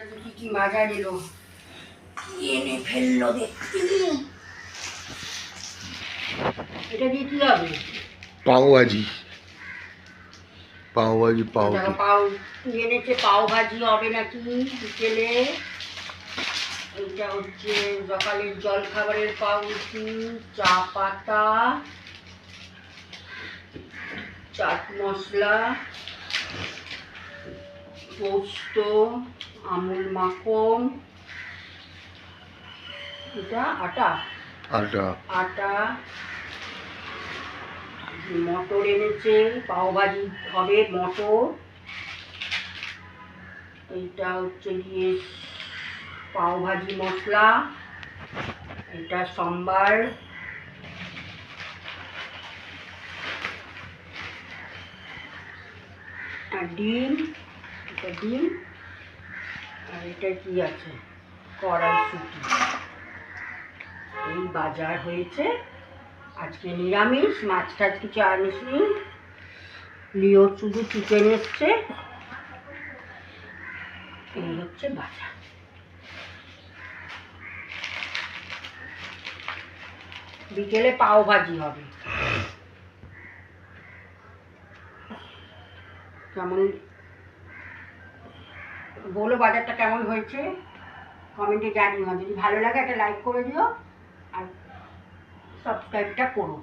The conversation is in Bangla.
কি কি বাজার এলো, কি এনে ফেললো দেখছি। এটা দিয়ে কি হবে? পাও ভাজি। পাও ভাজি পাও এনেছে, পাও ভাজি হবে নাকি বিকেলে? এইটা হচ্ছে সকালের জল খাবারের পাউরুটি, চা পাতা, চাট মশলা, পোস্ত, আমুল মাখন, এটা আটা আটা আটা, মটর এনেছে, পাও ভাজি হবে মটর। এইটা হচ্ছে গিয়ে পাও ভাজি মশলা, এটা সম্বার, আর ডিম, এটা ডিম, আর এটা কি আছে, কড়াইশুঁটি। এই বাজার হয়েছে আজকে। নিরামিষ, মাছ টাছ কিছু আনিসনি, লিও শুধু চিকেন এসছে। এই হচ্ছে বাজার। বিকেলে পাও ভাজি হবে। কেমন বলো, বাজারটা কেমন হয়েছে কমেন্টে জানিও। যদি ভালো লাগে একটা লাইক করে দিও আর সাবস্ক্রাইবটা করো।